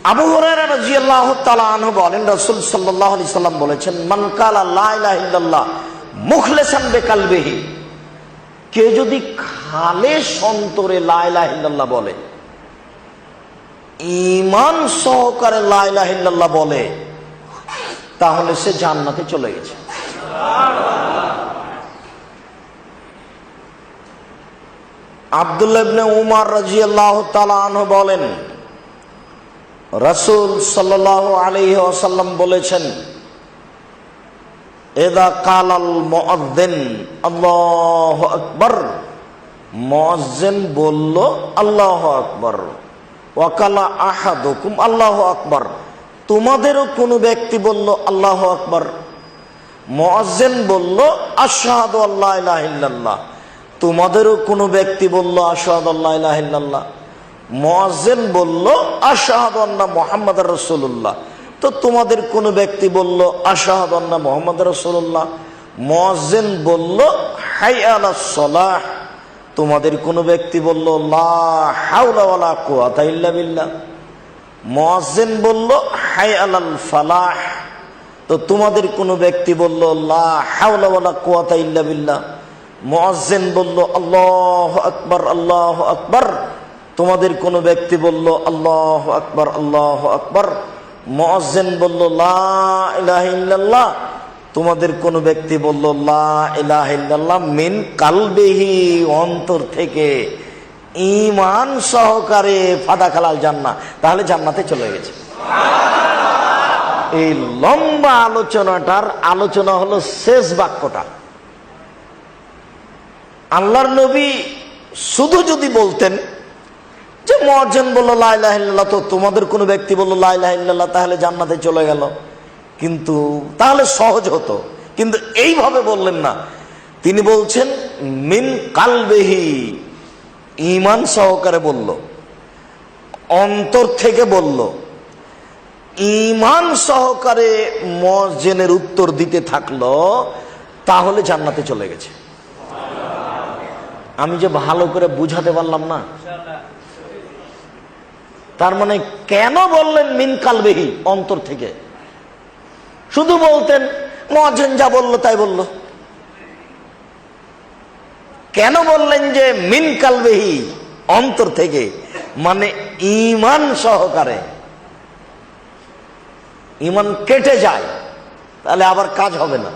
আবু হুরায়রা রাদিয়াল্লাহু তাআলা আনহু বলেন, রাসূল সাল্লাল্লাহু আলাইহি সাল্লাম বলেছেন, মান কালা লা ইলাহা ইল্লাল্লাহ মুখলিসান বিকালবিহি, কে যদি খালেস অন্তরে লা ইলাহা ইল্লাল্লাহ বলে, ঈমান সহকারে লা ইলাহা ইল্লাল্লাহ বলে, তাহলে সে জান্নাতে চলে গেছে। আব্দুল্লাহ ইবনে উমর রাদিয়াল্লাহু তাআলা আনহু বলেন, রাসূল সাল্লাল্লাহু আলাইহি ওয়াসাল্লাম বলেছেন, ইযা কালাল মুআজ্জিন আল্লাহু আকবার, মুয়াজ্জিন বলল আল্লাহু আকবার, ওয়া কালা আহাদুকুম আল্লাহু আকবার, তোমাদেরও কোনো ব্যক্তি বলল আল্লাহু আকবার, মুয়াজ্জিন বলল আশহাদু আল্লা ইলাহা ইল্লাল্লাহ, তোমাদেরও কোনো ব্যক্তি বলল আশহাদু আল্লা ইলাহা ইল্লাল্লাহ, মুয়াজ্জিন বলল আশহাদু আন্না মুহাম্মাদুর রাসূলুল্লাহ, তো তোমাদের কোনো ব্যক্তি বলল আশহাদু আন্না মুহাম্মাদুর রাসূলুল্লাহ, মুয়াজ্জিন বলল হাইয়া আলাস সালাহ, তোমাদের কোনো ব্যক্তি বলল লা হাওলা ওয়ালা কুওয়াতা ইল্লা বিল্লাহ, মুয়াজ্জিন বলল হাইয়া আলাল ফালাহ, তো তোমাদের কোনো ব্যক্তি বলল লা হাওলা ওয়ালা কুওয়াতা ইল্লা বিল্লাহ, মুয়াজ্জিন বলল আল্লাহু আকবার আল্লাহু আকবার, তোমাদের কোনো ব্যক্তি বলল আল্লাহু আকবার আল্লাহু আকবার, মুয়াজ্জিন বলল লা ইলাহা ইল্লাল্লাহ, তোমাদের কোনো ব্যক্তি বলল লা ইলাহা ইল্লাল্লাহ মিন কালবিহি, অন্তর থেকে ঈমান সহকারে ফাদাখালাল জান্নাহ, তাহলে জান্নাতে চলে গেছে। এই লম্বা আলোচনাটার আলোচনা হলো শেষ বাক্যটা। আল্লাহর নবী শুধু যদি বলতেন যে মুয়াজ্জিন বলল লা ইলাহা ইল্লাল্লাহ, তো তোমাদের কোনো ব্যক্তি বলল লা ইলাহা ইল্লাল্লাহ, তাহলে জান্নাতে চলে গেল, কিন্তু তাহলে সহজ হতো, কিন্তু এইভাবে বললেন না। তিনি বলছেন মিন কালবিহি, ঈমান সহকারে বলল, অন্তর থেকে বলল, ঈমান সহকারে মুয়াজ্জিনের উত্তর দিতে থাকলো, তাহলে জান্নাতে চলে গেছে। আমি যে ভালো করে বুঝাতে পারলাম না? তার মানে কেন বললেন মিন কালবিহি, অন্তর থেকে? শুধু বলতেন মুয়াজ্জিন যা বলল তাই বলল। কেন বললেন যে মিন কালবিহি, অন্তর থেকে, মানে ঈমান সহকারে? ঈমান কেটে যায়, তাহলে আবার কাজ হবে না।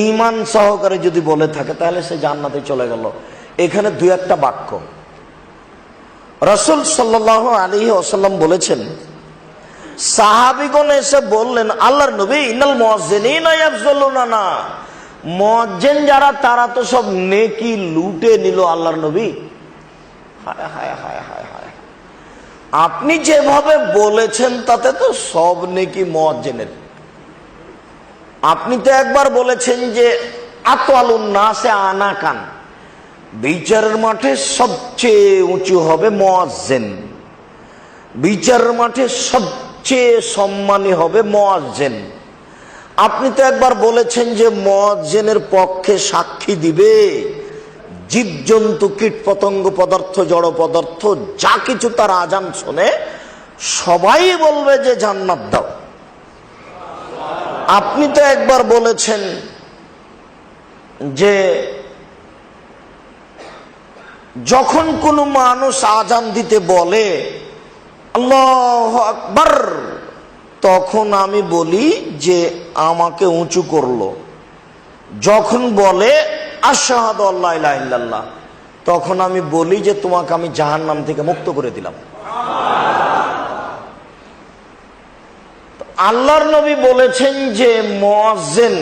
ঈমান সহকারে যদি বলে থাকে, তাহলে সে জান্নাতে চলে গেল। এখানে দুই একটা বাক্য রাসূল সাল্লাল্লাহু আলাইহি ওয়াসাল্লাম বলেছেন, সাহাবীগণ এসে বললেন, আল্লাহর নবী, ইন্নাল মুয়াজ্জিনিনা ইয়াফযুলুনা, মুয়াজ্জিন যারা তারা তো সব নেকি লুটে নিল আল্লাহর নবী। হায় হায় হায় হায় হায়, আপনি যেভাবে বলেছেন তাতে তো সব নেকি মুয়াজ্জিনের। আপনি তো একবার বলেছেন যে আতওয়ালুন নাসে আনাকান, বিচারের মাঠে সবচেয়ে উঁচু হবে মুয়াজ্জিন, বিচারের মাঠে সবচেয়ে সম্মানী হবে মুয়াজ্জিন। আপনি তো একবার বলেছেন যে মুয়াজ্জিনের পক্ষে সাক্ষী দিবে জীবজন্তু, কীট পতঙ্গ, পদার্থ, জড় পদার্থ, যা কিছু তার আজান শোনে সবাই বলবে যে জান্নাত দাও। আপনি তো একবার বলেছেন যে যখন কোনো মানুষ আজান দিতে বলে আল্লাহু আকবার, তখন আমি বলি যে আমাকে উঁচু করলো। যখন বলে আশহাদু আল্লা ইলাহা ইল্লাল্লাহ, তখন আমি বলি যে তোমাকে আমি জাহান্নাম থেকে মুক্ত করে দিলাম। আল্লাহর নবী বলেছেন যে মুয়াজ্জিন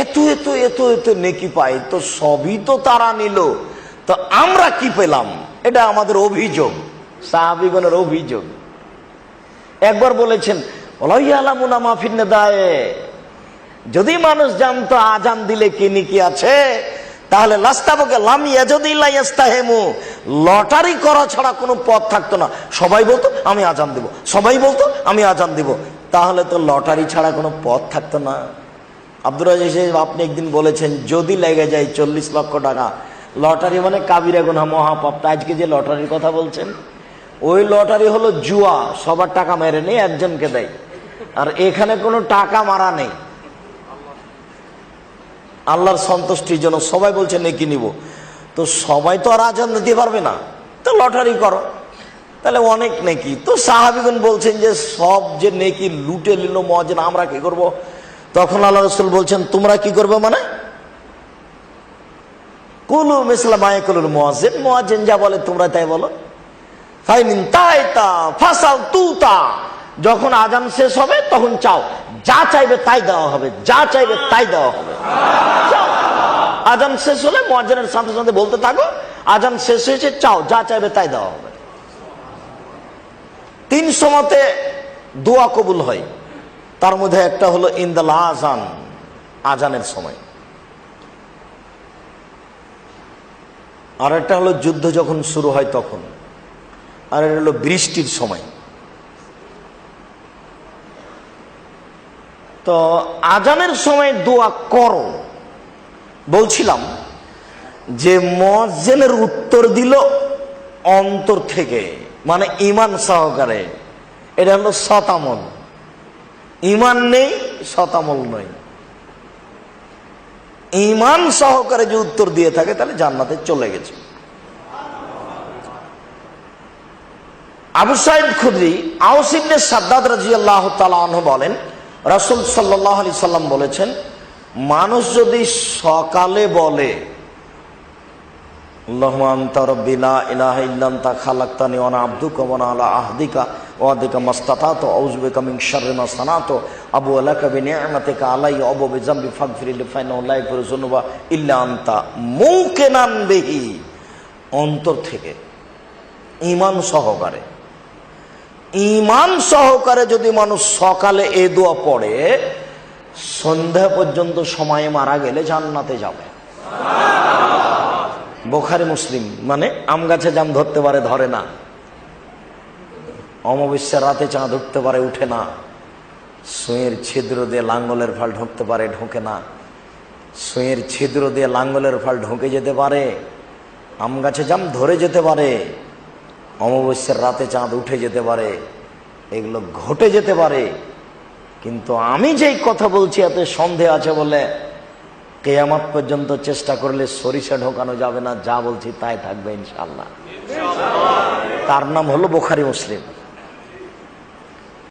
এত এত এত এত নেকি পায়, তো সবই তো তারা নিল, তো আমরা কি পেলাম? এটা আমাদের অভিযোগ, সাহাবীগণের অভিযোগ। একবার বলেছেন, ওয়ালা ইয়ালামুনা মা ফিন নিদায়ে, যদি মানুষ জানতো আজান দিলে কি নেকি আছে, তাহলে লাস্তাবকে লাম ইয়াজুদিল্লা ইয়াস্তাহেমু, লটারি করা ছাড়া কোনো পথ থাকতো না। সবাই বলতো আমি আজান দেব, সবাই বলতো আমি আজান দেব, তাহলে তো লটারি ছাড়া কোনো পথ থাকতো না। আব্দুর রাজ্জাক, আপনি একদিন বলেছেন যদি লেগে যায় 40 লক্ষ টাকা, লটারি মানে কাবিরা গুনাহ, মহাপাপ। আজকে যে লটারির কথা বলছেন, ওই লটারি হলো জুয়া, সবার টাকা মেরে নেই, একজনকে দেয়। আর এখানে কোনো টাকা মারা নেই, আল্লাহর সন্তুষ্টির জন্য সবাই বলছে নেকি নিব। তো সবাই তো আর আজান দিতে পারবে না, তো লটারি করো, তাহলে অনেক নেকি। তো সাহাবীগণ বলছেন যে সব যে নেকি লুটে নিল মুয়াজ্জিন, আমরা কি করব? তখন আল্লাহ রাসূল বলছেন তোমরা কি করবে, মানে কুলু মিসলা মা ইয়াকুলুল মুয়াজ্জিন, মুয়াজ্জিন যা বলে তোমরা তাই বলো। ফাইনিন তাইতা ফাসাল তুতা, যখন আজান শেষ হবে তখন চাও, যা চাইবে তাই দেওয়া হবে, যা চাইবে তাই দেওয়া হবে। আজান শেষ হলে মুয়াজ্জিনের সাথে সাথে বলতে থাকো, আজান শেষ হয়েছে, চাও, যা চাইবে তাই দেওয়া হবে। 3 সময়তে দোয়া কবুল হয়, তার মধ্যে একটা হলো ইনদাল আজান, আজানের সময়, আর একটা হলো যুদ্ধ যখন শুরু হয় তখন, আর এটা হলো বৃষ্টির সময়। তো আজানের সময় দোয়া করো। বলছিলাম যে মুয়াজ্জিনের উত্তর দিল অন্তর থেকে, মানে ঈমান সহকারে। এটা হলো শতামল, ঈমান নেই শতামল নয়। ঈমান সহকারে যে উত্তর দিয়ে থাকে তাহলে জান্নাতে চলে গেছে। আবু সাঈদ খুদরি আওস ইবনে সাদ্দাদ রাদিয়াল্লাহু তাআলা আনহু বলেন, রাসূল সাল্লাল্লাহু আলাইহি সাল্লাম বলেছেন, মানুষ যদি সকালে বলে আল্লাহুম্মা আনতা রাব্বি লা ইলাহা ইল্লা আনতা খালাকতানি ওয়া আনা আবদুকা ওয়া আনা আলা আহদিকা ওয়া আদিকা মাসতাতাতু আউযু বিকা মিন শাররি মা সানাতু আবু লাকা বিনি'মাতিকা আলাইয়া ওয়া বিযামবি ফাগফিরলি ফাইন্নাহু লা ইয়াগফিরু যুনুবা ইল্লা আনতা, মুকিনান বিহি, অন্তর থেকে ঈমান সহকারে। ঈমান সহকারে যদি মানুষ সকালে এই দোয়া পড়ে, সন্ধ্যা পর্যন্ত সময়ে মারা গেলে জান্নাতে যাবে। বুখারী মুসলিম। মানে আম গাছে জাম ধরতে পারে, ধরে না। অমাবস্যার রাতে চাঁদ উঠতে পারে, উঠে না। সুঁয়ের ছিদ্র দিয়ে লাঙ্গলের ফাল ঢুকতে পারে, ঢোকে না। সুঁয়ের ছিদ্র দিয়ে লাঙ্গলের ফাল ঢুকে যেতে পারে, আম গাছে জাম ধরে যেতে পারে, অমাবস্যার রাতে চাঁদ উঠে যেতে পারে, এগুলো ঘটে যেতে পারে। কিন্তু আমি যেই কথা বলছি এতে সন্দেহ আছে বলে কিয়ামত পর্যন্ত চেষ্টা করলে সরিষা ঢোকানো যাবে না। যা বলছি তাই থাকবে ইনশাআল্লাহ। তার নাম হলো বুখারী মুসলিম।